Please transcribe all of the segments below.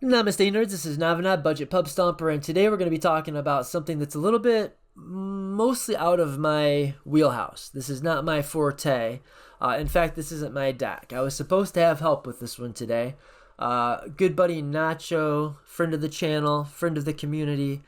Namaste nerds, this is Navinad, Budget Pub Stomper, and today we're going to be talking about something that's a little bit mostly out of my wheelhouse. This is not my forte. In fact, this isn't my deck. I was supposed to have help with this one today. Good buddy Nacho, friend of the channel, friend of the community.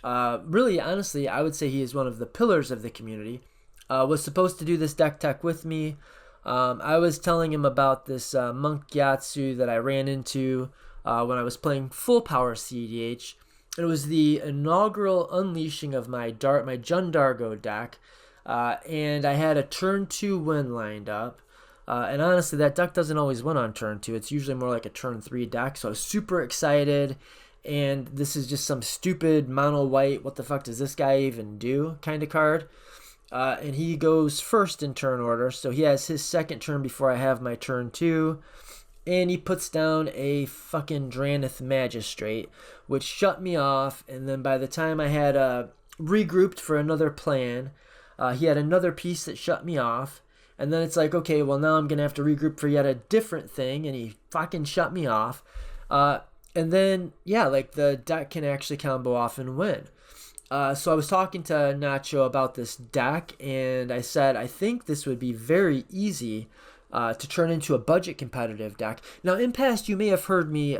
Really, honestly, I would say he is one of the pillars of the community. Was supposed to do this deck tech with me. I was telling him about this monk Gyatso that I ran into when I was playing full power cEdh. It was the inaugural unleashing of my Jundargo deck, and I had a turn 2 win lined up. And honestly, that deck doesn't always win on turn 2. It's usually more like a turn 3 deck, so I was super excited. And this is just some stupid mono white, what the fuck does this guy even do kind of card. And he goes first in turn order, so he has his second turn before I have my turn 2. And he puts down a fucking Drannith Magistrate, which shut me off. And then by the time I had regrouped for another plan, he had another piece that shut me off. And then it's like, okay, well, now I'm going to have to regroup for yet a different thing. And he fucking shut me off. And then, yeah, like the deck can actually combo off and win. So I was talking to Nacho about this deck. And I said, I think this would be very easy to turn into a budget competitive deck. Now, in past, you may have heard me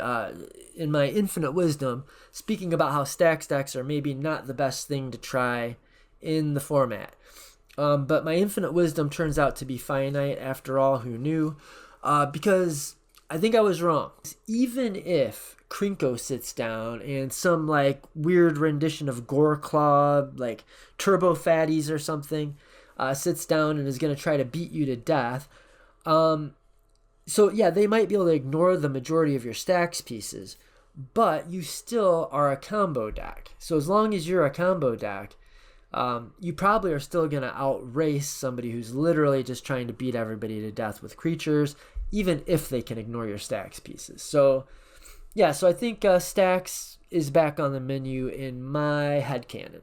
in my infinite wisdom speaking about how Stax decks are maybe not the best thing to try in the format. But my infinite wisdom turns out to be finite after all, who knew? Because I think I was wrong. Even if Krinko sits down and some like weird rendition of Gore Claw, like Turbo Fatties or something, sits down and is going to try to beat you to death, so yeah, they might be able to ignore the majority of your Stax pieces, but you still are a combo deck. So as long as you're a combo deck, you probably are still going to outrace somebody who's literally just trying to beat everybody to death with creatures, even if they can ignore your Stax pieces. So yeah, so I think Stax is back on the menu in my headcanon.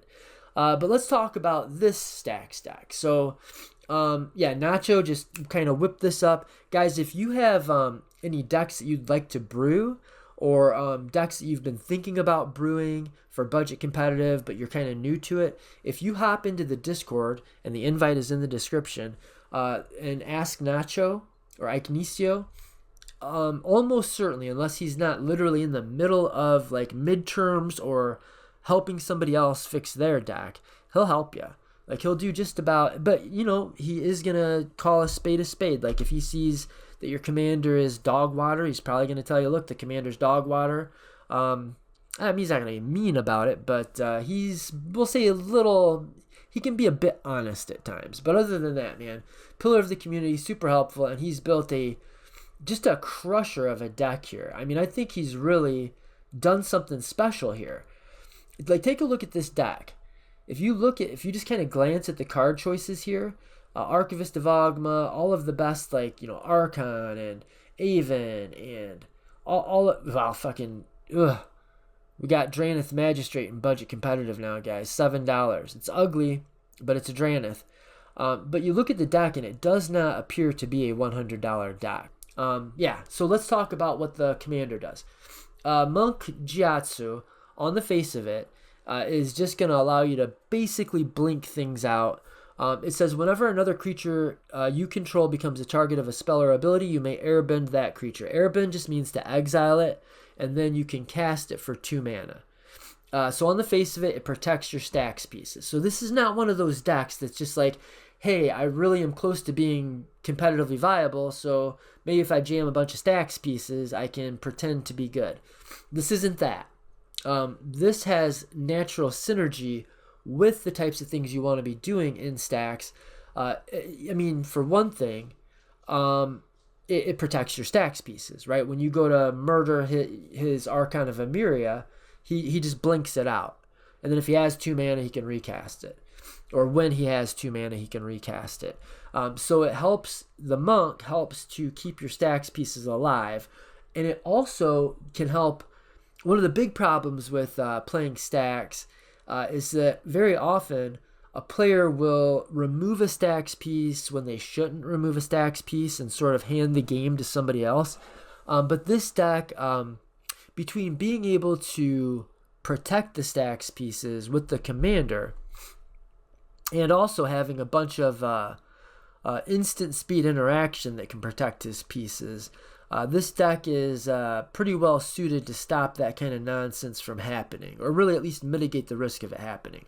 But let's talk about this Stax deck. So yeah, Nacho just kind of whipped this up. Guys, if you have any decks that you'd like to brew, or decks that you've been thinking about brewing for budget competitive, but you're kind of new to it, if you hop into the Discord, and the invite is in the description, and ask Nacho or Iknecio, almost certainly, unless he's not literally in the middle of like midterms or helping somebody else fix their deck, he'll help you. Like, he'll do just about, but, you know, he is going to call a spade a spade. Like, if he sees that your commander is dog water, he's probably going to tell you, look, the commander's dog water. I mean, he's not going to be mean about it, but we'll say a little, he can be a bit honest at times. But other than that, man, pillar of the community, super helpful, and he's built just a crusher of a deck here. I mean, I think he's really done something special here. Like, take a look at this deck. If you just kind of glance at the card choices here, Archivist of Ogma, all of the best, like, you know, Archon and Avon and we got Drannith Magistrate and budget competitive now, guys. $7. It's ugly, but it's a Drannith. But you look at the deck and it does not appear to be a $100 deck. Yeah, so let's talk about what the commander does. Monk Gyatso, on the face of it, is just going to allow you to basically blink things out. It says, whenever another creature you control becomes a target of a spell or ability, you may airbend that creature. Airbend just means to exile it, and then you can cast it for 2 mana. So on the face of it, it protects your Stax pieces. So this is not one of those decks that's just like, hey, I really am close to being competitively viable, so maybe if I jam a bunch of Stax pieces, I can pretend to be good. This isn't that. This has natural synergy with the types of things you want to be doing in Stax. I mean, for one thing, it protects your Stax pieces, right? When you go to murder his Archon of Emeria, he just blinks it out. And then if he has 2 mana, he can recast it. Or when he has 2 mana, he can recast it. So it helps, the monk helps to keep your Stax pieces alive. And it also can help. One of the big problems with playing Stax is that very often a player will remove a Stax piece when they shouldn't remove a Stax piece and sort of hand the game to somebody else. But this deck between being able to protect the Stax pieces with the commander and also having a bunch of instant speed interaction that can protect his pieces, this deck is pretty well suited to stop that kind of nonsense from happening, or really at least mitigate the risk of it happening.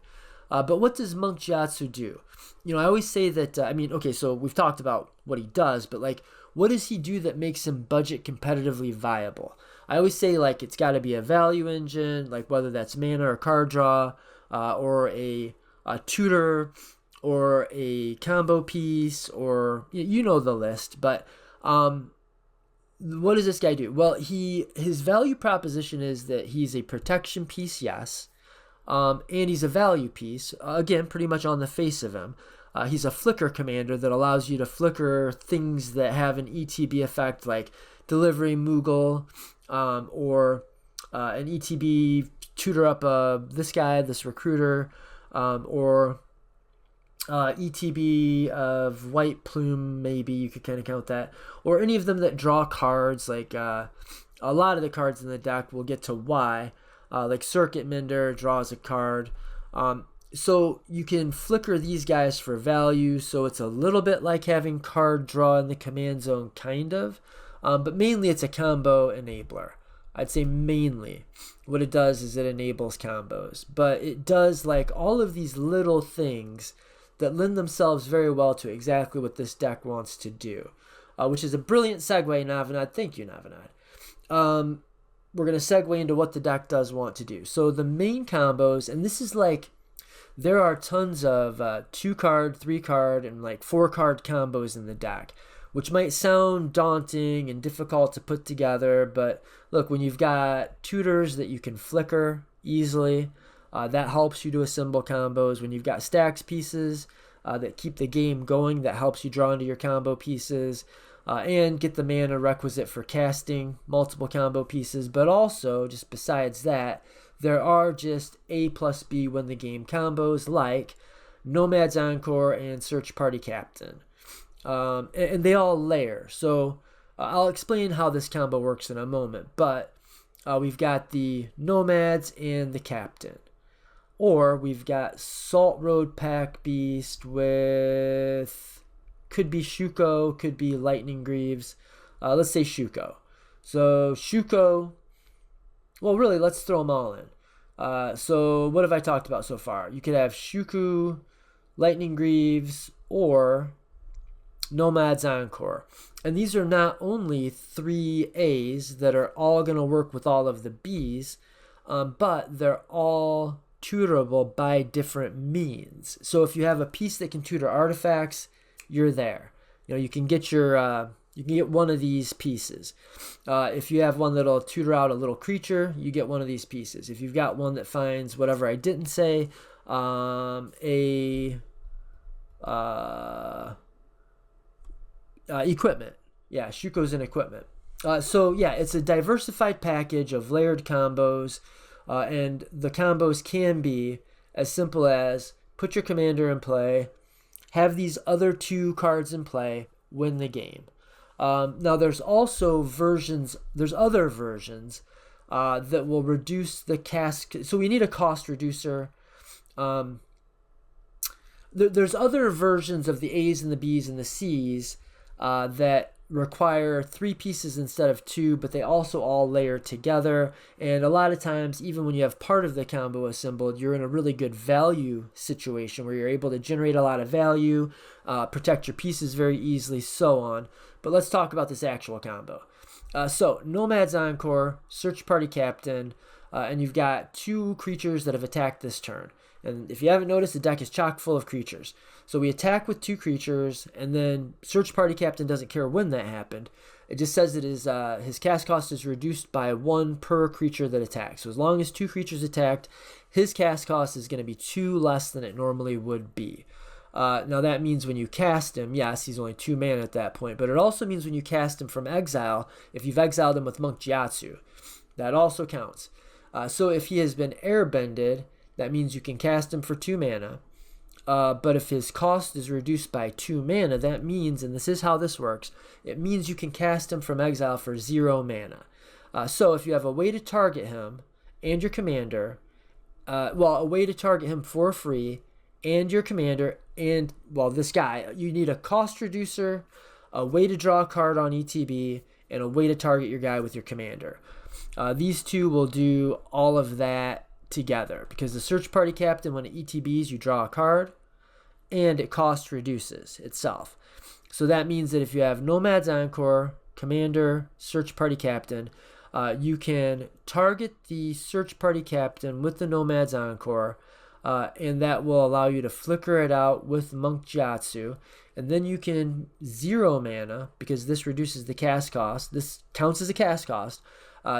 But what does Monk Gyatso do? You know, I always say that, okay, so we've talked about what he does, but like, what does he do that makes him budget competitively viable? I always say, like, it's got to be a value engine, like whether that's mana or card draw, or a tutor, or a combo piece, or you know the list. But what does this guy do? Well, his value proposition is that he's a protection piece, yes, and he's a value piece, again, pretty much on the face of him. He's a flicker commander that allows you to flicker things that have an ETB effect, like Delivery Moogle, or an ETB tutor up this guy, this recruiter, or ETB of White Plume, maybe you could kind of count that, or any of them that draw cards, like a lot of the cards in the deck, we'll get to why, like Circuit Mender draws a card. So you can flicker these guys for value, so it's a little bit like having card draw in the command zone, kind of, but mainly it's a combo enabler. I'd say mainly what it does is it enables combos, but it does like all of these little things that lend themselves very well to exactly what this deck wants to do, which is a brilliant segue, Navanad. Thank you, Navanad. We're going to segue into what the deck does want to do. So the main combos, and this is like, there are tons of 2-card, 3-card, and like 4-card combos in the deck, which might sound daunting and difficult to put together, but look, when you've got tutors that you can flicker easily, that helps you to assemble combos. When you've got Stax pieces that keep the game going, that helps you draw into your combo pieces and get the mana requisite for casting multiple combo pieces. But also, just besides that, there are just A plus B win the game combos like Nomad's Encore and Search Party Captain. And they all layer. So I'll explain how this combo works in a moment. But we've got the Nomads and the Captain. Or we've got Salt Road Pack Beast with, could be Shuko, could be Lightning Greaves. Let's say Shuko. So Shuko, well, really, let's throw them all in. So what have I talked about so far? You could have Shuku, Lightning Greaves, or Nomad's Encore. And these are not only 3 A's that are all going to work with all of the B's, but they're all tutorable by different means. So if you have a piece that can tutor artifacts, you're there. You know, you can get you can get one of these pieces. If you have one that'll tutor out a little creature, you get one of these pieces. If you've got one that finds whatever I didn't say, equipment. Yeah, Shuko's an equipment. So yeah, it's a diversified package of layered combos, and the combos can be as simple as put your commander in play, have these other 2 cards in play, win the game. Now there's also other versions that will reduce the cast. So we need a cost reducer. There's other versions of the A's and the B's and the C's that require 3 pieces instead of 2, but they also all layer together. And a lot of times, even when you have part of the combo assembled, you're in a really good value situation where you're able to generate a lot of value, protect your pieces very easily, so on. But let's talk about this actual combo. So Nomad's Encore, Search Party Captain, and you've got 2 creatures that have attacked this turn. And if you haven't noticed, the deck is chock full of creatures. So we attack with 2 creatures, and then Search Party Captain doesn't care when that happened. It just says that his cast cost is reduced by 1 per creature that attacks. So as long as 2 creatures attacked, his cast cost is going to be 2 less than it normally would be. Now that means when you cast him, yes, he's only 2 mana at that point, but it also means when you cast him from exile, if you've exiled him with Monk Gyatso, that also counts. So if he has been airbended, that means you can cast him for 2 mana. But if his cost is reduced by 2 mana, that means, and this is how this works, it means you can cast him from exile for 0 mana. So if you have a way to target him and your commander, a way to target him for free and your commander and, well, this guy, you need a cost reducer, a way to draw a card on ETB, and a way to target your guy with your commander. These two will do all of that together because the search party captain, when it ETBs, you draw a card and it cost reduces itself. So that means that if you have Nomad's Encore, commander, search party captain, you can target the search party captain with the Nomad's Encore, and that will allow you to flicker it out with Monk Gyatso. And then you can 0 mana, because this reduces the cast cost. This counts as a cast cost.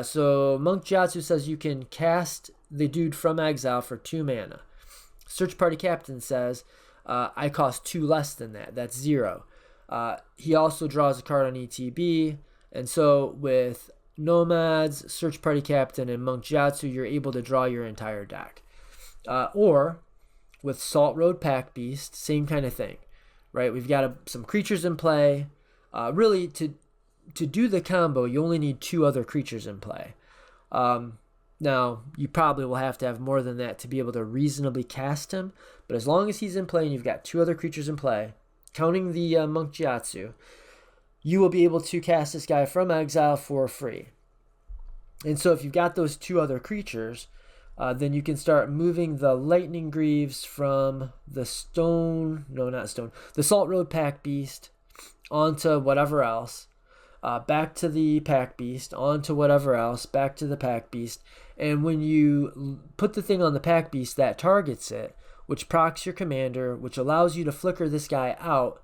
So Monk Gyatso says you can cast the dude from exile for 2 mana. Search party captain says, I cost 2 less than that. That's 0. He also draws a card on ETB. And so with Nomads, Search Party Captain, and Monk Gyatso, you're able to draw your entire deck. Or with Salt Road Pack Beast, same kind of thing, right? We've got some creatures in play. Really, to do the combo, you only need 2 other creatures in play. Now, you probably will have to have more than that to be able to reasonably cast him, but as long as he's in play and you've got 2 other creatures in play, counting the Monk Gyatso, you will be able to cast this guy from exile for free. And so if you've got those 2 other creatures, then you can start moving the Lightning Greaves from the the Salt Road Pack Beast onto whatever else, back to the Pack Beast, onto whatever else, back to the Pack Beast. And when you put the thing on the Pack Beast, that targets it, which procs your commander, which allows you to flicker this guy out,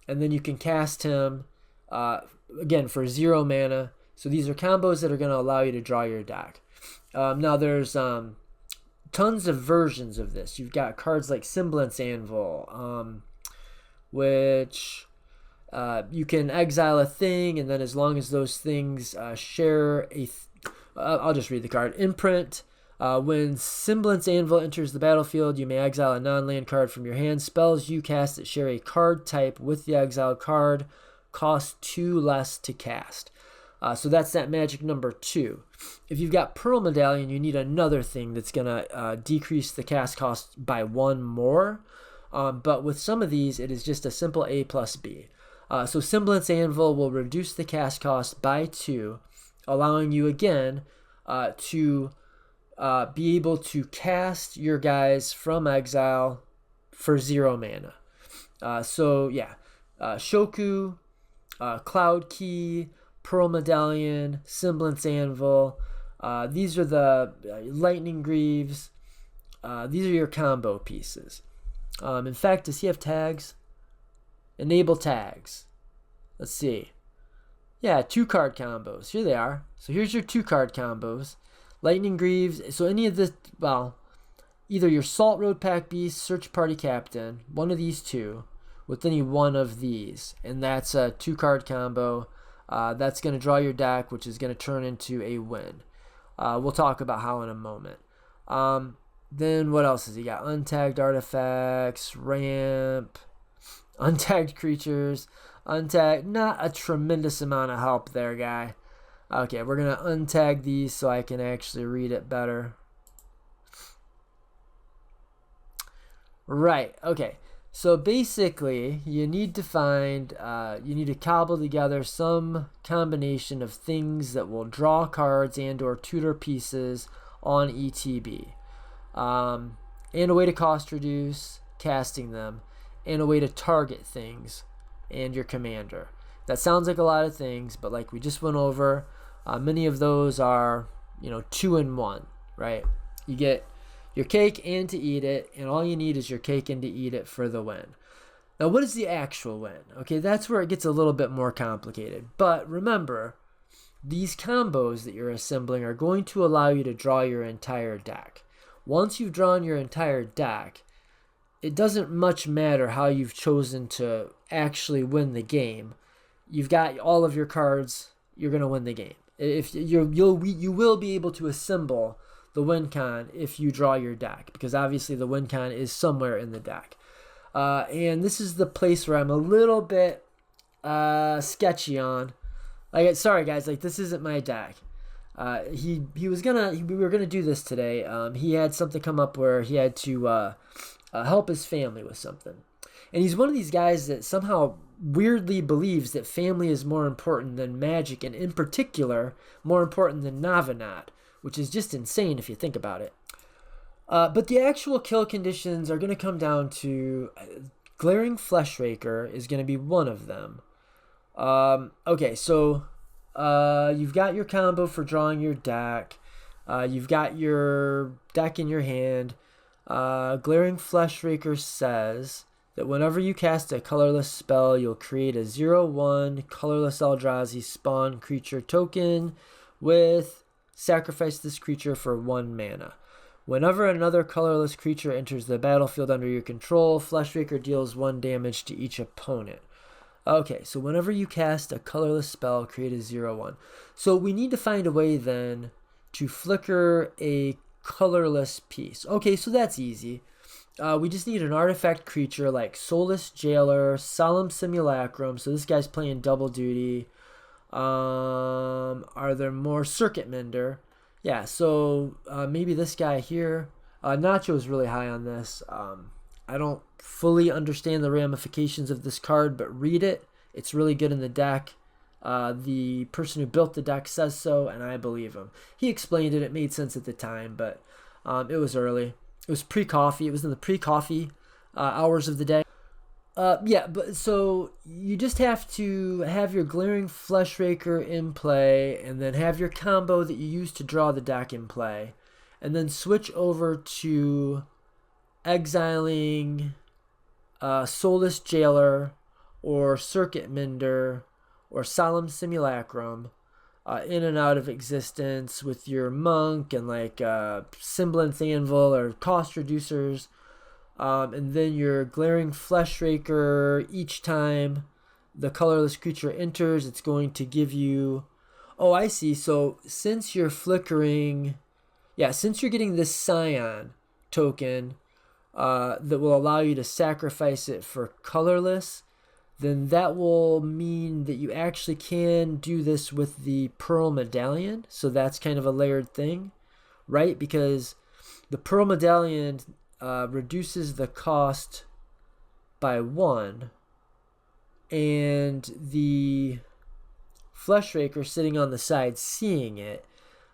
and then you can cast him, again, for 0 mana. So these are combos that are going to allow you to draw your deck. Now there's tons of versions of this. You've got cards like Semblance Anvil, which you can exile a thing, and then as long as those things share I'll just read the card. Imprint. When Semblance Anvil enters the battlefield, you may exile a non-land card from your hand. Spells you cast that share a card type with the exiled card cost 2 less to cast. So that's that magic number 2. If you've got Pearl Medallion, you need another thing that's going to decrease the cast cost by 1 more. But with some of these, it is just a simple A plus B. So Semblance Anvil will reduce the cast cost by 2, allowing you again to be able to cast your guys from exile for 0 mana. Shoku, Cloud Key, Pearl Medallion, Semblance Anvil. These are the Lightning Greaves. These are your combo pieces. In fact, does he have tags? Enable tags. Let's see. Yeah, 2-card combos. Here they are. So here's your 2-card combos. Lightning Greaves. So any of this, either your Salt Road Pack Beast, Search Party Captain, one of these 2, with any one of these. And that's a 2-card combo. That's going to draw your deck, which is going to turn into a win. We'll talk about how in a moment. Then what else has he got? Untagged artifacts, ramp, untagged creatures, untagged. Not a tremendous amount of help there, guy. Okay, we're going to untag these so I can actually read it better. Right, okay. So basically, you need to find, you need to cobble together some combination of things that will draw cards and or tutor pieces on ETB. And a way to cost reduce, casting them, and a way to target things and your commander. That sounds like a lot of things, but like we just went over, many of those are, 2 in 1, right? You get your cake and to eat it, and all you need is your cake and to eat it for the win. Now, what is the actual win? Okay, that's where it gets a little bit more complicated. But remember, these combos that you're assembling are going to allow you to draw your entire deck. Once you've drawn your entire deck, it doesn't much matter how you've chosen to actually win the game. You've got all of your cards, you're going to win the game. If you will be able to assemble the win con if you draw your deck, because obviously the win con is somewhere in the deck. And this is the place where I'm a little bit sketchy on. Sorry guys, this isn't my deck. we were gonna do this today. He had something come up where he had to help his family with something, and he's one of these guys that somehow weirdly believes that family is more important than magic, and in particular more important than Navanat, which is just insane if you think about it. But the actual kill conditions are going to come down to Glaring Fleshraker is going to be one of them. Okay, so you've got your combo for drawing your deck. You've got your deck in your hand. Glaring Fleshraker says that whenever you cast a colorless spell, you'll create a 0/1 colorless Eldrazi spawn creature token with sacrifice this creature for 1 mana. Whenever another colorless creature enters the battlefield under your control, Fleshraker deals 1 damage to each opponent. Okay, so whenever you cast a colorless spell, create a 0/1. So we need to find a way then to flicker a colorless piece. Okay, so that's easy. We just need an artifact creature like Soulless Jailer, Solemn Simulacrum. So this guy's playing double duty. Are there more? Circuit Mender. Yeah, so maybe this guy here. Nacho is really high on this. I don't fully understand the ramifications of this card, but read it. It's really good in the deck. The person who built the deck says so, and I believe him. He explained it. It made sense at the time, but it was early. It was pre-coffee. It was in the pre-coffee hours of the day. Yeah, but so you just have to have your Glaring Fleshraker in play, and then have your combo that you use to draw the deck in play, and then switch over to exiling Soulless Jailer or Circuit Mender or Solemn Simulacrum in and out of existence with your Monk and like Semblance Anvil or cost reducers. And then your Glaring Fleshraker, each time the colorless creature enters, it's going to give you... Oh, I see. So since you're flickering... Yeah, since you're getting this Scion token that will allow you to sacrifice it for colorless, then that will mean that you actually can do this with the Pearl Medallion. So that's kind of a layered thing, right? Because the Pearl Medallion... reduces the cost by 1, and the Fleshraker sitting on the side seeing it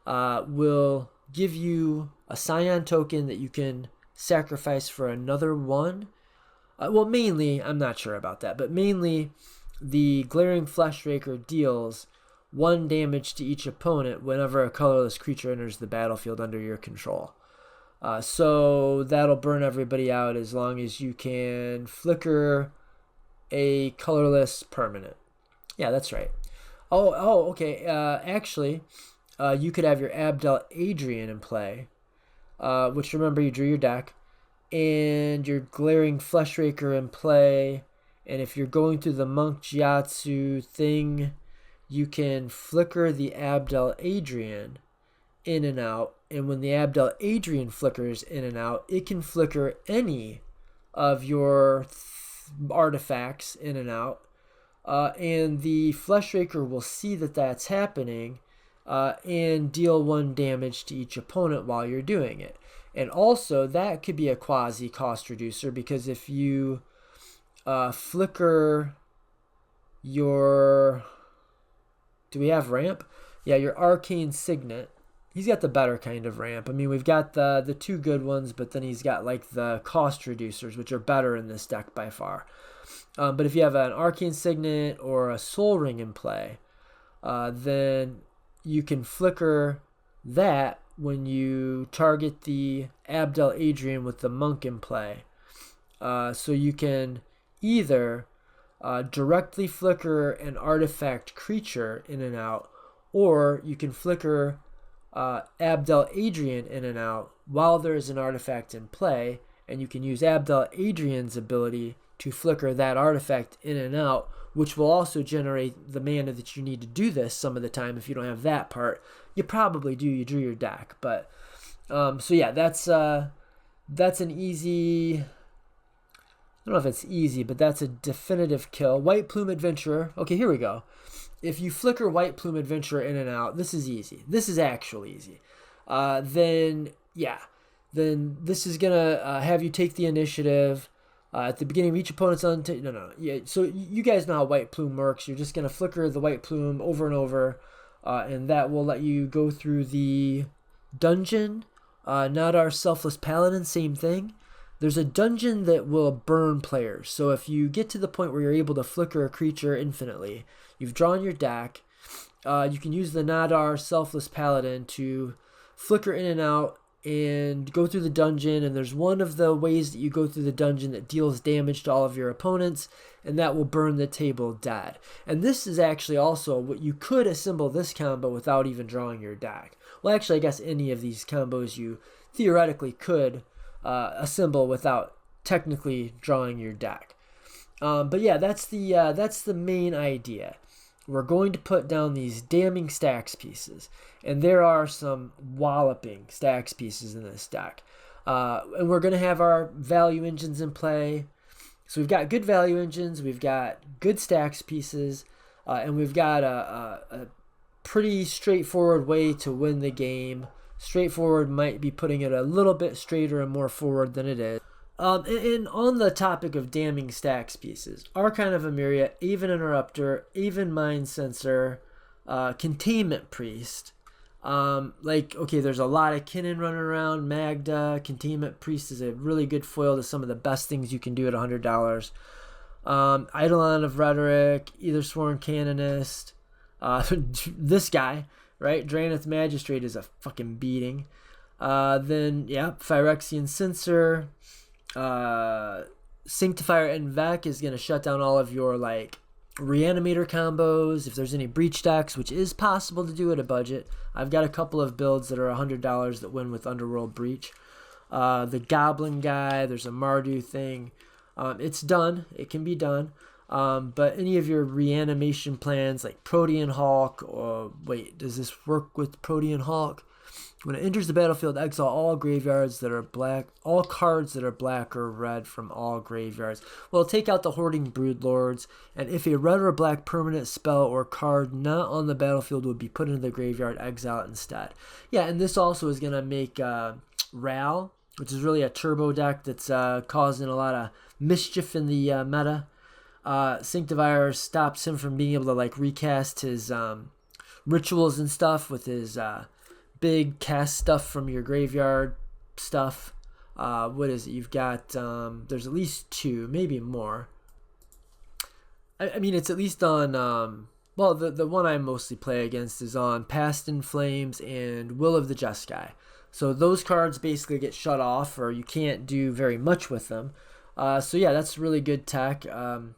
will give you a Scion token that you can sacrifice for another 1. Well, mainly, I'm not sure about that, but mainly the Glaring Fleshraker deals 1 damage to each opponent whenever a colorless creature enters the battlefield under your control. So that'll burn everybody out as long as you can flicker a colorless permanent. Yeah, that's right. Okay. Actually, you could have your Abdel Adrian in play, which remember you drew your deck, and your Glaring Fleshraker in play. And if you're going through the Monk Gyatso thing, you can flicker the Abdel Adrian in and out. And when the Abdel Adrian flickers in and out, it can flicker any of your artifacts in and out. And the Fleshraker will see that that's happening and deal 1 damage to each opponent while you're doing it. And also, that could be a quasi-cost reducer, because if you flicker your... Do we have ramp? Yeah, your Arcane Signet. He's got the better kind of ramp. I mean, we've got the 2 good ones, but then he's got like the cost reducers, which are better in this deck by far. But if you have an Arcane Signet or a Soul Ring in play, then you can flicker that when you target the Abdel Adrian with the Monk in play. So you can either directly flicker an artifact creature in and out, or you can flicker Abdel Adrian in and out while there is an artifact in play, and you can use Abdel Adrian's ability to flicker that artifact in and out, which will also generate the mana that you need to do this some of the time. If you don't have that part, you probably do. You drew your deck, but so yeah, that's an easy... I don't know if it's easy, but that's a definitive kill. White Plume Adventurer. Okay, here we go. if you flicker White Plume Adventurer in and out, this is easy. This is actually easy. Then this is gonna have you take the initiative at the beginning of each opponent's So you guys know how White Plume works. You're just gonna flicker the White Plume over and over, and that will let you go through the dungeon. Not our Selfless Paladin, same thing. There's a dungeon that will burn players. So if you get to the point where you're able to flicker a creature infinitely, you've drawn your deck, you can use the Nadar Selfless Paladin to flicker in and out and go through the dungeon. And there's one of the ways that you go through the dungeon that deals damage to all of your opponents, and that will burn the table dead. And this is actually also what you could assemble this combo without even drawing your deck. Well, actually, I guess any of these combos you theoretically could assemble without technically drawing your deck. But yeah, that's the main idea. We're going to put down these damning Stax pieces, and there are some walloping Stax pieces in this deck. And we're going to have our value engines in play. So we've got good value engines, we've got good Stax pieces, and we've got a pretty straightforward way to win the game. Straightforward might be putting it a little bit straighter and more forward than it is. And on the topic of damning Stax pieces, Archon of Emeria, Even Interrupter, Even Mind Sensor, Containment Priest. There's a lot of Kinnan running around. Magda, Containment Priest is a really good foil to some of the best things you can do at $100. Eidolon of Rhetoric, Either Sworn Canonist, this guy, right? Drannith Magistrate is a fucking beating. Phyrexian Censor, Sanctifier and Vec is going to shut down all of your Reanimator combos. If there's any breach decks, which is possible to do at a budget, I've got a couple of builds that are $100 that win with Underworld Breach. The Goblin guy, there's a Mardu thing. It's done. It can be done. But any of your reanimation plans like Protean Hulk, does this work with Protean Hulk? When it enters the battlefield, exile all cards that are black or red from all graveyards. Well, take out the Hoarding Broodlords, and if a red or black permanent spell or card not on the battlefield would be put into the graveyard, exile it instead. Yeah, and this also is going to make Ral, which is really a turbo deck that's causing a lot of mischief in the meta. Sanctifier stops him from being able to recast his rituals and stuff with his big cast stuff from your graveyard stuff. What is it? You've got there's at least two, maybe more. I mean, it's at least on the one I mostly play against is on Past in Flames and Will of the Jeskai. So those cards basically get shut off, or you can't do very much with them. So yeah, that's really good tech. The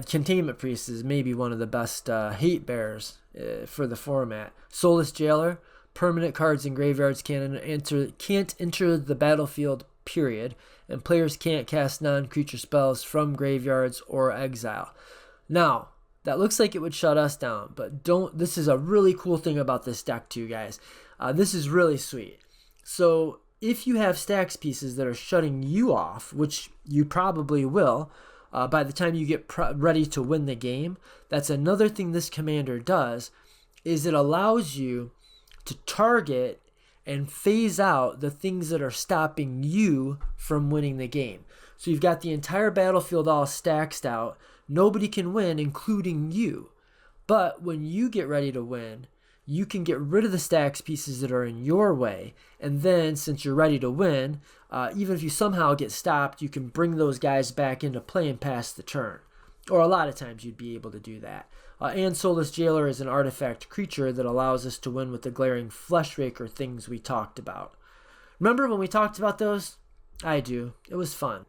Containment Priest is maybe one of the best hate bears for the format. Soulless Jailer, permanent cards in graveyards can't enter the battlefield, period, and players can't cast non-creature spells from graveyards or exile. Now, that looks like it would shut us down, but this is a really cool thing about this deck too, guys. This is really sweet. So if you have Stax pieces that are shutting you off, which you probably will, by the time you get ready to win the game, that's another thing this commander does, is it allows you to target and phase out the things that are stopping you from winning the game. So you've got the entire battlefield all staxed out. Nobody can win, including you. But when you get ready to win, you can get rid of the Stax pieces that are in your way. And then, since you're ready to win, even if you somehow get stopped, you can bring those guys back into play and pass the turn. Or a lot of times you'd be able to do that. And Soulless Jailer is an artifact creature that allows us to win with the glaring Fleshraker things we talked about. Remember when we talked about those? I do. It was fun.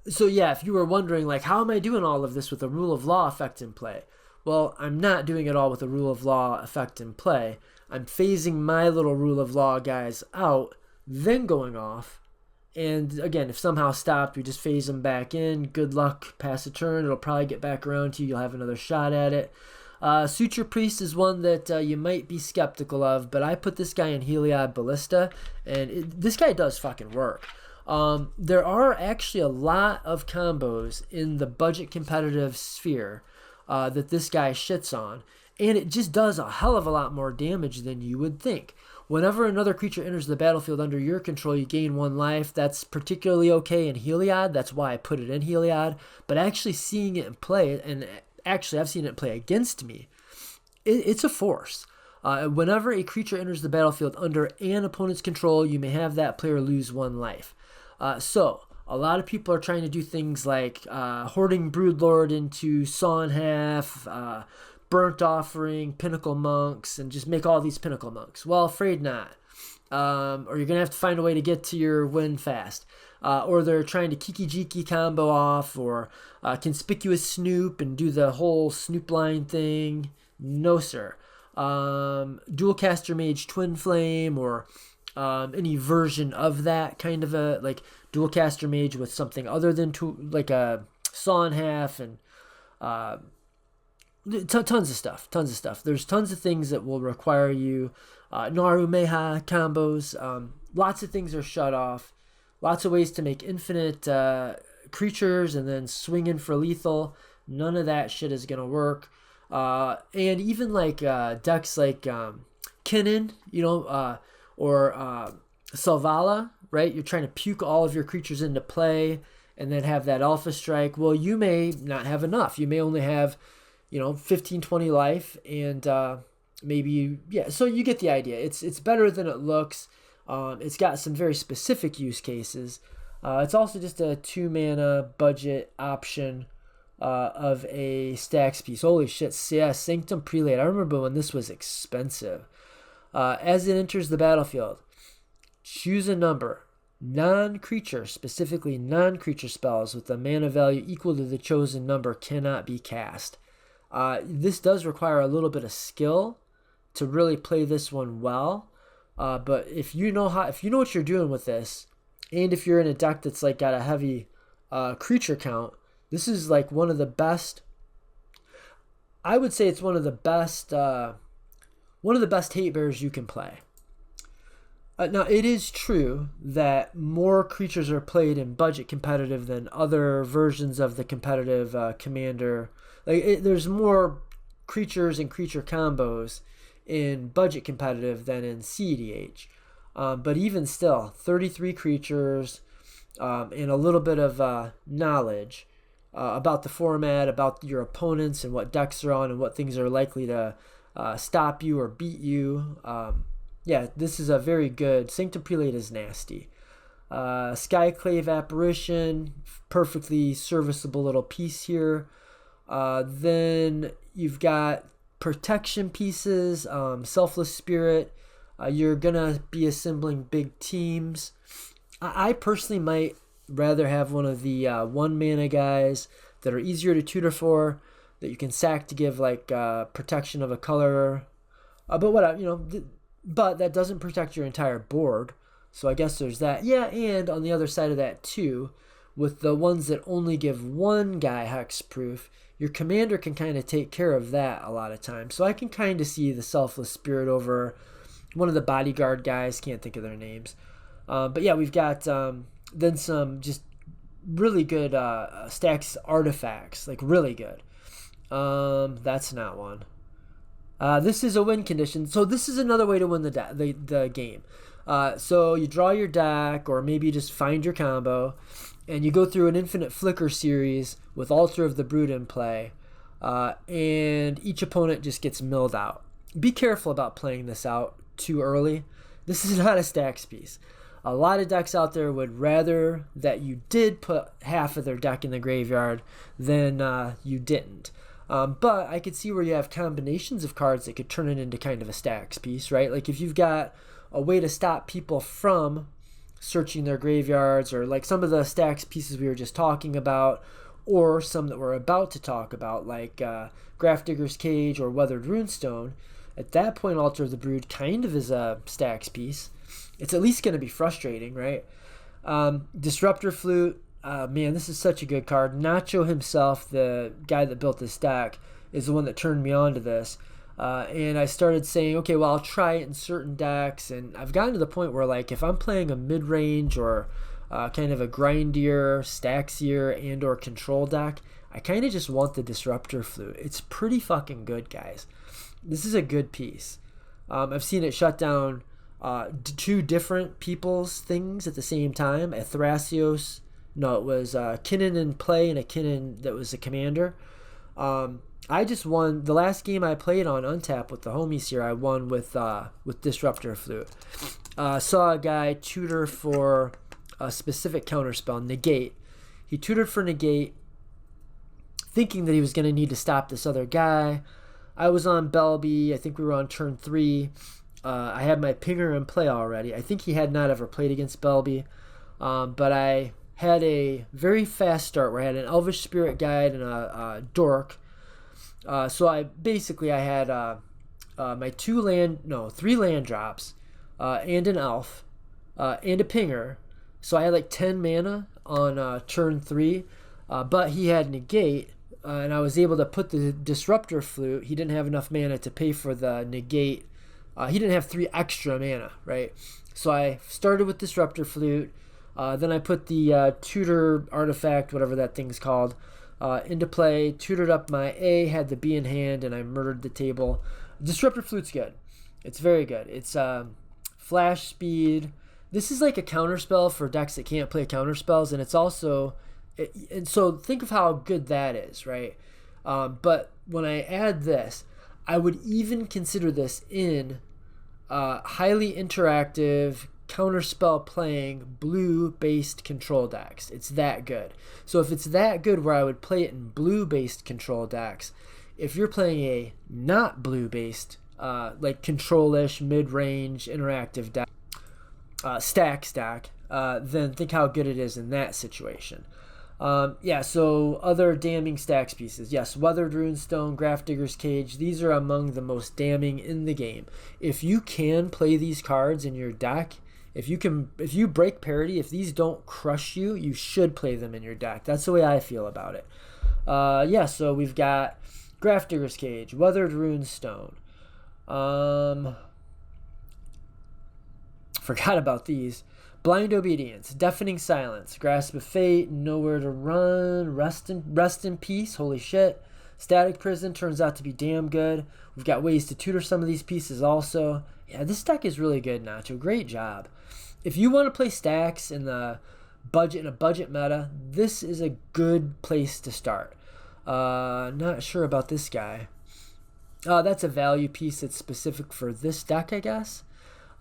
So yeah, if you were wondering, how am I doing all of this with a Rule of Law effect in play? Well, I'm not doing it all with a Rule of Law effect in play. I'm phasing my little Rule of Law guys out, then going off. And again, if somehow stopped, we just phase them back in. Good luck, pass a turn. It'll probably get back around to you. You'll have another shot at it. Suture Priest is one that you might be skeptical of, but I put this guy in Heliod Ballista, and this guy does fucking work. There are actually a lot of combos in the budget competitive sphere that this guy shits on. And it just does a hell of a lot more damage than you would think. Whenever another creature enters the battlefield under your control, you gain 1 life. That's particularly okay in Heliod. That's why I put it in Heliod. But actually seeing it in play, and actually I've seen it play against me, it's a force. Whenever a creature enters the battlefield under an opponent's control, you may have that player lose 1 life. So a lot of people are trying to do things like hoarding Broodlord into Saw in Half, Burnt Offering, Pinnacle Monks, and just make all these Pinnacle Monks. Well, afraid not. Or you're going to have to find a way to get to your win fast. Or they're trying to Kiki Jiki combo off, or Conspicuous Snoop and do the whole Snoop line thing. No, sir. Dualcaster Mage Twin Flame, or any version of that kind of a, like, Dualcaster Mage with something other than like a Saw in Half, and tons of stuff. There's tons of things that will require you Naru Meha combos. Lots of things are shut off. Lots of ways to make infinite creatures and then swing in for lethal. None of that shit is gonna work. And even like decks like Kinnan, or Selvala, right? You're trying to puke all of your creatures into play and then have that Alpha Strike. Well, you may not have enough. You may only have 15, 20 life, and maybe, yeah, so you get the idea. It's better than it looks. It's got some very specific use cases. It's also just a 2-mana budget option of a Stax piece. Holy shit, yeah, Sanctum Prelate. I remember when this was expensive. As it enters the battlefield, choose a number. Non-creature, specifically non-creature spells with a mana value equal to the chosen number cannot be cast. This does require a little bit of skill to really play this one well. But if you know what you're doing with this, and if you're in a deck that's like got a heavy creature count, this is like one of the best. I would say it's one of the best hate bears you can play. Now, it is true that more creatures are played in budget competitive than other versions of the competitive commander. There's more creatures and creature combos in budget competitive than in cEdh. But even still, 33 creatures and a little bit of knowledge about the format, about your opponents and what decks are on and what things are likely to stop you or beat you. Yeah, this is a very good. Sanctum Prelate is nasty. Skyclave Apparition, perfectly serviceable little piece here. Then you've got protection pieces, Selfless Spirit. You're gonna be assembling big teams. I personally might rather have one of the 1-mana guys that are easier to tutor for, that you can sack to give like protection of a color. But what but that doesn't protect your entire board. So I guess there's that. Yeah, and on the other side of that too, with the ones that only give one guy hexproof, your commander can kind of take care of that a lot of times. So I can kind of see the Selfless Spirit over one of the bodyguard guys. Can't think of their names. But yeah, we've got then some just really good Stax artifacts, like really good. That's not one. This is a win condition. So this is another way to win the game. So you draw your deck, or maybe you just find your combo, and you go through an infinite flicker series with Altar of the Brood in play, and each opponent just gets milled out. Be careful about playing this out too early. This is not a Stax piece. A lot of decks out there would rather that you did put half of their deck in the graveyard than you didn't. But I could see where you have combinations of cards that could turn it into kind of a Stax piece, right? Like if you've got a way to stop people from searching their graveyards, or like some of the Stax pieces we were just talking about, or some that we're about to talk about, like Graffdigger's Cage or Weathered Runestone. At that point, Altar of the Brood kind of is a Stax piece. It's at least going to be frustrating, right? Disruptor Flute. Man, this is such a good card. Nacho himself, the guy that built this deck, is the one that turned me on to this. And I started saying, okay, well, I'll try it in certain decks. And I've gotten to the point where, like, if I'm playing a mid-range or kind of a grindier, Staxier, and or control deck, I kind of just want the Disruptor Flute. It's pretty fucking good, guys. This is a good piece. I've seen it shut down 2 different people's things at the same time. A Thrasios, no, it was Kinnan in play and a Kinnan that was a commander. I just won the last game I played on Untap with the homies here. I won with Disruptor Flute. Saw a guy tutor for a specific counterspell, Negate. He tutored for Negate, thinking that he was going to need to stop this other guy. I was on Belby. I think we were on turn 3. I had my Pinger in play already. I think he had not ever played against Belby. But I had a very fast start where I had an Elvish Spirit Guide and a Dork. So I had my 3 land drops and an Elf and a Pinger. So I had like 10 mana on turn 3. But he had Negate. And I was able to put the Disruptor Flute. He didn't have enough mana to pay for the Negate. He didn't have 3 extra mana, right? So I started with Disruptor Flute. Then I put the Tutor Artifact, whatever that thing's called, into play. Tutored up my A, had the B in hand, and I murdered the table. Disruptor Flute's good. It's very good. It's flash speed. This is like a counterspell for decks that can't play counterspells, and it's also... And so think of how good that is, right? But when I add this, I would even consider this in highly interactive counterspell playing blue-based control decks. It's that good. So if it's that good where I would play it in blue-based control decks, if you're playing a not blue-based, like control-ish, mid-range, interactive deck, stack, then think how good it is in that situation. So other damning Stax pieces. Yes, Weathered Runestone, Graffdigger's Cage. These are among the most damning in the game. If you can play these cards in your deck, if you break parity, if these don't crush you, you should play them in your deck. That's the way I feel about it. So we've got Graffdigger's Cage, Weathered Runestone. Forgot about these. Blind Obedience, Deafening Silence, Grasp of Fate, Nowhere to Run, Rest in Peace, holy shit. Static Prison turns out to be damn good. We've got ways to tutor some of these pieces also. Yeah, this deck is really good, Nacho. Great job. If you want to play Stax in a budget meta, this is a good place to start. Not sure about this guy. That's a value piece that's specific for this deck, I guess.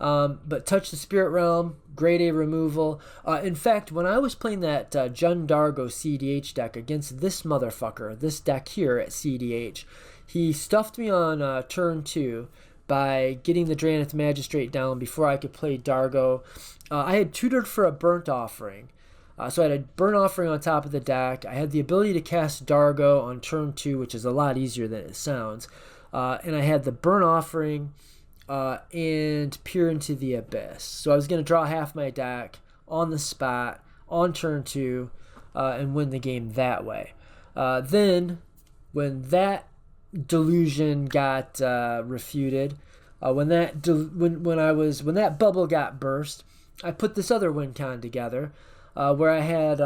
But Touch the Spirit Realm, Grade A removal. In fact, when I was playing that Jund Dargo cEdh deck against this motherfucker, this deck here at cEdh, he stuffed me on turn 2 by getting the Drannith Magistrate down before I could play Dargo. I had tutored for a Burnt Offering. So I had a Burnt Offering on top of the deck. I had the ability to cast Dargo on turn 2, which is a lot easier than it sounds. And I had the Burnt Offering... and Peer into the Abyss. So I was going to draw half my deck on the spot on turn 2 and win the game that way. Then, when that delusion got refuted, when that bubble got burst, I put this other win con together where I had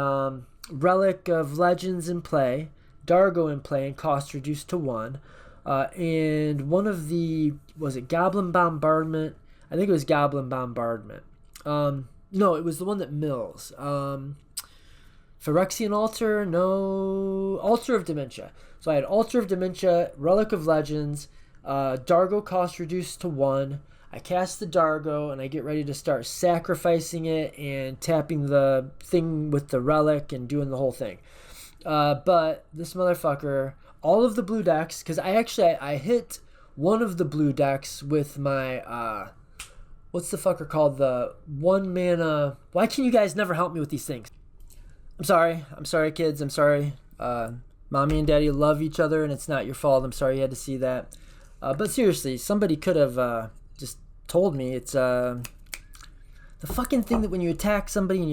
Relic of Legends in play, Dargo in play, and cost reduced to 1. And one of the, was it Goblin Bombardment? I think it was Goblin Bombardment. No, it was the one that mills. Phyrexian Altar? No. Altar of Dementia. So I had Altar of Dementia, Relic of Legends, Dargo cost reduced to 1. I cast the Dargo, and I get ready to start sacrificing it and tapping the thing with the Relic and doing the whole thing. But this motherfucker... all of the blue decks, because I hit one of the blue decks with my, what's the fucker called? The 1 mana... Why can you guys never help me with these things? I'm sorry, kids. I'm sorry. Mommy and Daddy love each other, and it's not your fault. I'm sorry you had to see that. But seriously, somebody could have just told me. It's the fucking thing that when you attack somebody and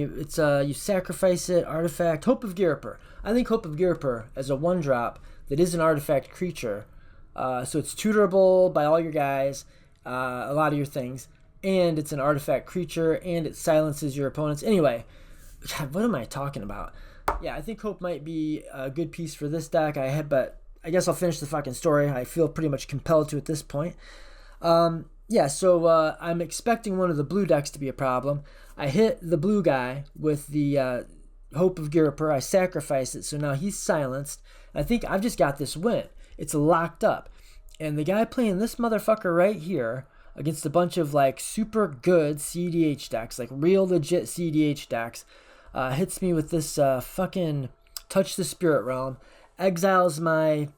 you sacrifice it, artifact, Hope of Girper. I think Hope of Girper as a 1-drop that is an artifact creature. So it's tutorable by all your guys, a lot of your things, and it's an artifact creature, and it silences your opponents. Anyway, God, what am I talking about? yeah, I think Hope might be a good piece for this deck. But I guess I'll finish the fucking story. I feel pretty much compelled to at this point. Yeah, so I'm expecting one of the blue decks to be a problem. I hit the blue guy with the Hope of Gyatso. I sacrifice it, so now he's silenced. I think I've just got this win. It's locked up. And the guy playing this motherfucker right here against a bunch of like super good cEdh decks, like real legit cEdh decks, hits me with this fucking Touch the Spirit Realm, exiles my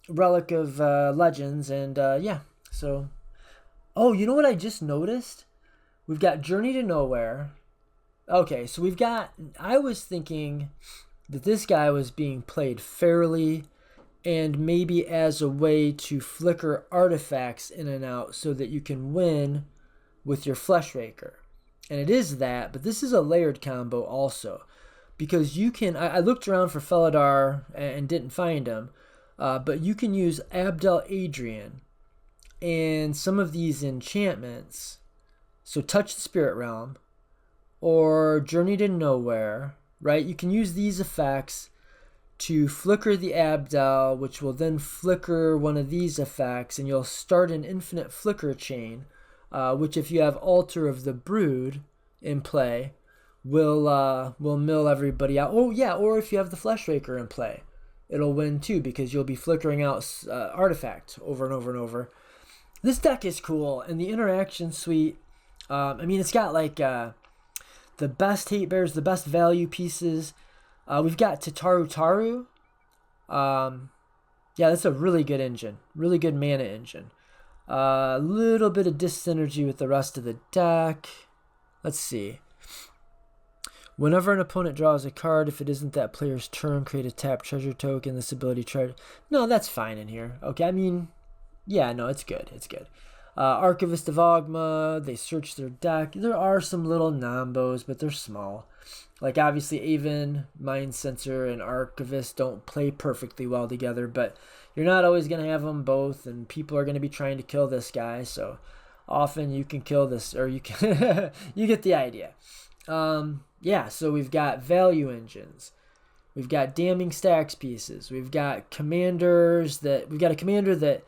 Relic of Legends, and yeah, so... Oh, you know what I just noticed? We've got Journey to Nowhere. Okay, so we've got... I was thinking that this guy was being played fairly and maybe as a way to flicker artifacts in and out so that you can win with your Fleshraker. And it is that, but this is a layered combo also. Because you can... I looked around for Felidar and didn't find him. But you can use Abdel Adrian and some of these enchantments. So Touch the Spirit Realm or Journey to Nowhere, right? You can use these effects to flicker the Abdel, which will then flicker one of these effects, and you'll start an infinite flicker chain, which if you have Altar of the Brood in play, will mill everybody out. Oh yeah, or if you have the Fleshraker in play, it'll win too, because you'll be flickering out artifact over and over and over. This deck is cool, and the interaction suite, I mean, it's got like the best hate bears, the best value pieces. We've got Taru. Yeah, that's a really good engine. Really good mana engine. A little bit of dyssynergy with the rest of the deck. Let's see. Whenever an opponent draws a card, if it isn't that player's turn, create a tap treasure token. This ability No, that's fine in here. Okay, I mean, yeah, no, it's good. It's good. Archivist of Ogma, they search their deck. There are some little nombos, but they're small. Like, obviously, Aven, Mind Sensor, and Archivist don't play perfectly well together, but you're not always going to have them both, and people are going to be trying to kill this guy, so often you can kill this, or you can... you get the idea. Yeah, so we've got value engines. We've got damning stacks pieces. We've got commanders that... We've got a commander that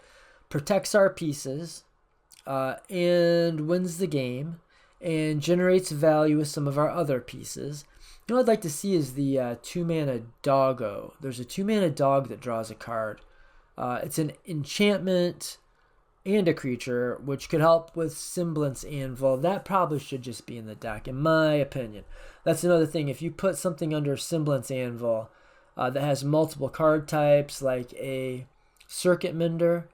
protects our pieces and wins the game and generates value with some of our other pieces. You know what I'd like to see is the 2-mana Doggo. There's a 2-mana dog that draws a card. It's an enchantment and a creature, which could help with Semblance Anvil. That probably should just be in the deck, in my opinion. That's another thing. If you put something under Semblance Anvil that has multiple card types, like a Circuit Mender,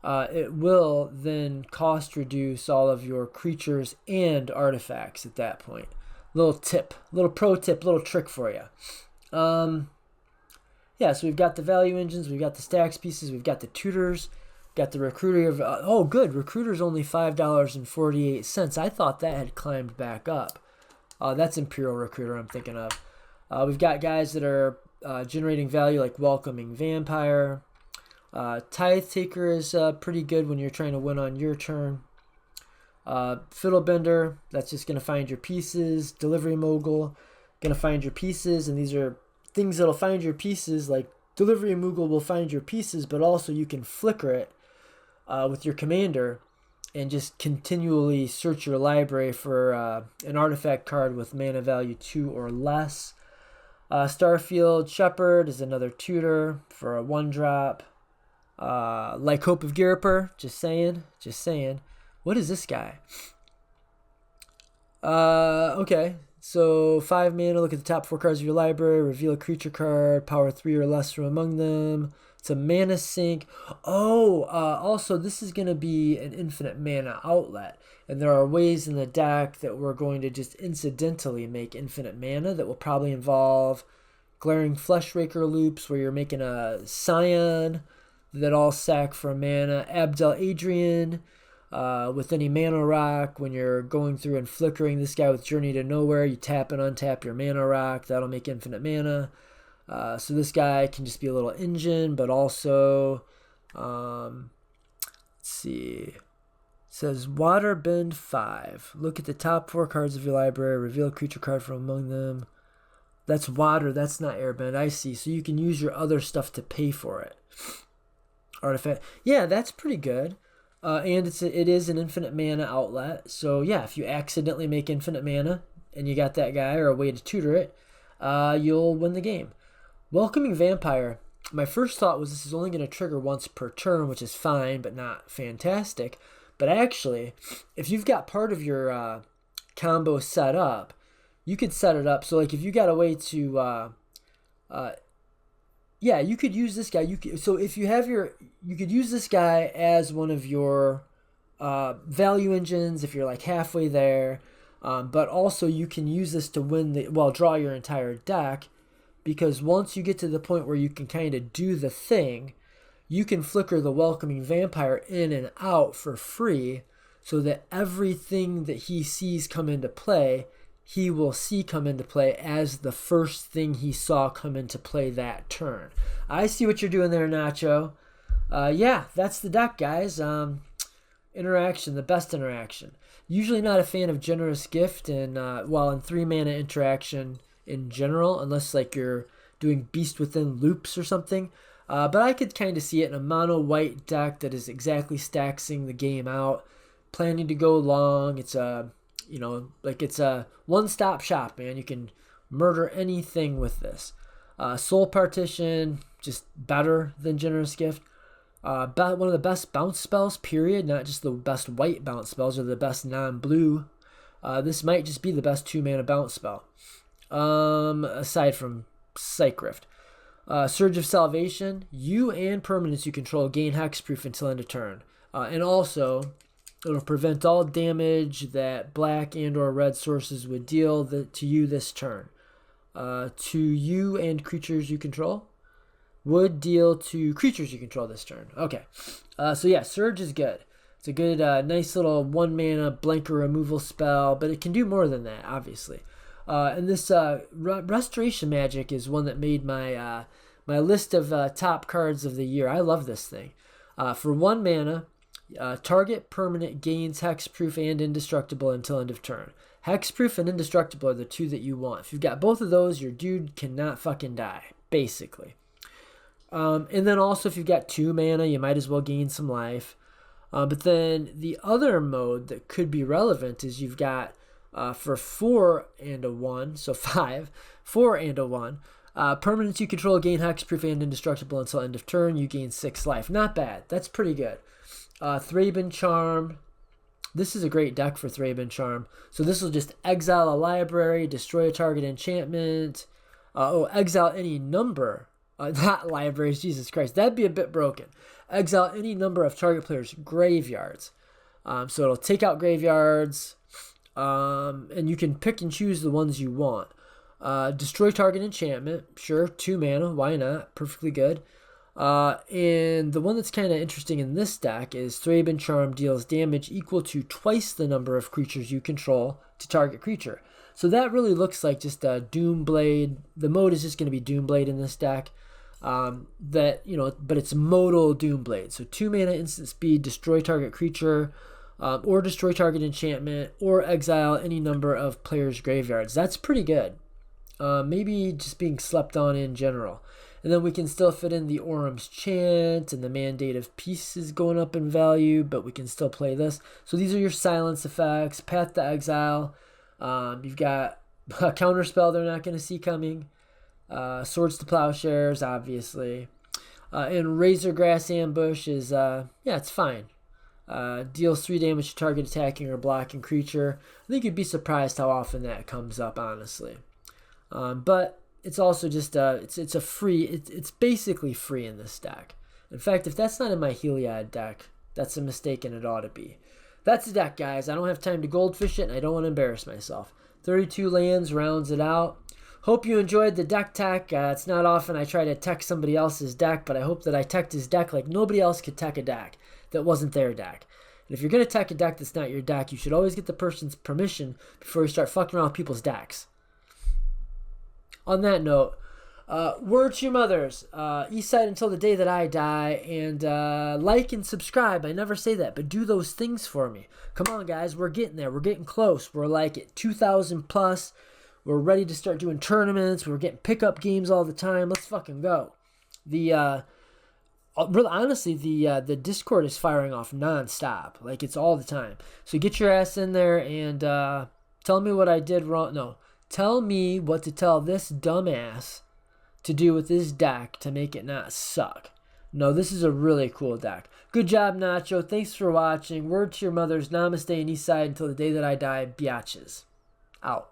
it will then cost reduce all of your creatures and artifacts at that point. Little tip, little pro tip, little trick for you. Yeah, so we've got the value engines, we've got the stacks pieces, we've got the tutors, got the recruiter of... oh, good, recruiter's only $5.48. I thought that had climbed back up. That's Imperial Recruiter I'm thinking of. We've got guys that are generating value like Welcoming Vampire. Tithe Taker is pretty good when you're trying to win on your turn. Fiddlebender, that's just going to find your pieces. Delivery Mogul, going to find your pieces, and these are things that'll find your pieces. Like Delivery Mogul will find your pieces, but also you can flicker it with your commander and just continually search your library for an artifact card with mana value 2 or less. Starfield Shepherd is another tutor for a 1-drop. Like Hope of Gyatso, just saying. What is this guy? Okay, so 5 mana, look at the top 4 cards of your library, reveal a creature card, power 3 or less from among them. It's a mana sink. Oh, also this is going to be an infinite mana outlet, and there are ways in the deck that we're going to just incidentally make infinite mana that will probably involve Glaring Fleshraker loops where you're making a Scion that all sack for mana, Abdel Adrian with any mana rock. When you're going through and flickering this guy with Journey to Nowhere, you tap and untap your mana rock. That'll make infinite mana. So this guy can just be a little engine, but also, let's see. It says Waterbend 5. Look at the top 4 cards of your library. Reveal a creature card from among them. That's water. That's not airbend. I see. So you can use your other stuff to pay for it. Artifact. Yeah, that's pretty good. And it is an infinite mana outlet. So yeah, if you accidentally make infinite mana and you got that guy or a way to tutor it, you'll win the game. Welcoming Vampire. My first thought was this is only going to trigger once per turn, which is fine, but not fantastic. But actually, if you've got part of your combo set up, you could set it up. So like if you got a way to, yeah, you could use this guy. So if you have you could use this guy as one of your value engines if you're like halfway there. But also you can use this to draw your entire deck. Because once you get to the point where you can kind of do the thing, you can flicker the Welcoming Vampire in and out for free so that everything that he sees come into play, he will see come into play as the first thing he saw come into play that turn. I see what you're doing there, Nacho. Yeah, that's the deck, guys. Interaction, the best interaction. Usually not a fan of Generous Gift and in 3 mana interaction in general, unless like you're doing Beast Within loops or something. But I could kind of see it in a mono white deck that is exactly staxing the game out, planning to go long. It's it's a one-stop shop, man. You can murder anything with this. Soul Partition, just better than Generous Gift. One of the best bounce spells, period. Not just the best white bounce spells or the best non-blue. This might just be the best 2-mana bounce spell. Aside from Psych Rift. Surge of Salvation, you and permanents you control gain hexproof until end of turn. And also, it'll prevent all damage that black and or red sources would deal to you this turn. To you and creatures you control. Would deal to creatures you control this turn. Okay. So yeah, Surge is good. It's a good, nice little 1-mana blanker removal spell, but it can do more than that, obviously. And this Restoration Magic is one that made my my list of top cards of the year. I love this thing. For 1 mana, target permanent gains hexproof and indestructible until end of turn. Hexproof and indestructible are the 2 that you want. If you've got both of those, your dude cannot fucking die, basically. And then also if you've got 2 mana, you might as well gain some life. But then the other mode that could be relevant is you've got for 4 and a 1, so 5, 4 and a 1. Permanents you control gain hexproof and indestructible until end of turn. You gain 6 life. Not bad. That's pretty good. Thraben Charm. This is a great deck for Thraben Charm. So this will just exile a library, destroy a target enchantment. Exile any number. Not libraries, Jesus Christ. That'd be a bit broken. Exile any number of target players' graveyards. So it'll take out graveyards. And you can pick and choose the ones you want. Destroy target enchantment. Sure, 2 mana. Why not? Perfectly good. And the one that's kind of interesting in this deck is Thraben Charm deals damage equal to twice the number of creatures you control to target creature. So that really looks like just a Doomblade. The mode is just going to be Doomblade in this deck. But it's modal Doomblade. So 2 mana instant speed, destroy target creature, or destroy target enchantment, or exile any number of players' graveyards. That's pretty good. Maybe just being slept on in general. And then we can still fit in the Orum's Chant, and the Mandate of Peace is going up in value, but we can still play this. So these are your silence effects, Path to Exile. You've got a counterspell they're not going to see coming. Swords to Plowshares, obviously. And Razorgrass Ambush is, it's fine. Deals 3 damage to target attacking or blocking creature. I think you'd be surprised how often that comes up, honestly. But it's also just it's a free. It's basically free in this deck. In fact, if that's not in my Heliod deck, that's a mistake, and it ought to be. That's the deck, guys. I don't have time to goldfish it, and I don't want to embarrass myself. 32 lands rounds it out. Hope you enjoyed the deck tech. It's not often I try to tech somebody else's deck, but I hope that I teched his deck like nobody else could tech a deck that wasn't their deck. And if you're going to tech a deck that's not your deck, you should always get the person's permission before you start fucking around with people's decks. On that note, word to your mothers, Eastside until the day that I die, and like and subscribe. I never say that, but do those things for me. Come on, guys, we're getting there. We're getting close. We're like at 2,000 plus. We're ready to start doing tournaments. We're getting pickup games all the time. Let's fucking go. Really, honestly, the Discord is firing off nonstop. Like, it's all the time. So get your ass in there and tell me what I did wrong. No, tell me what to tell this dumbass to do with this deck to make it not suck. No, this is a really cool deck. Good job, Nacho. Thanks for watching. Word to your mothers. Namaste and Eastside until the day that I die. Biatches. Out.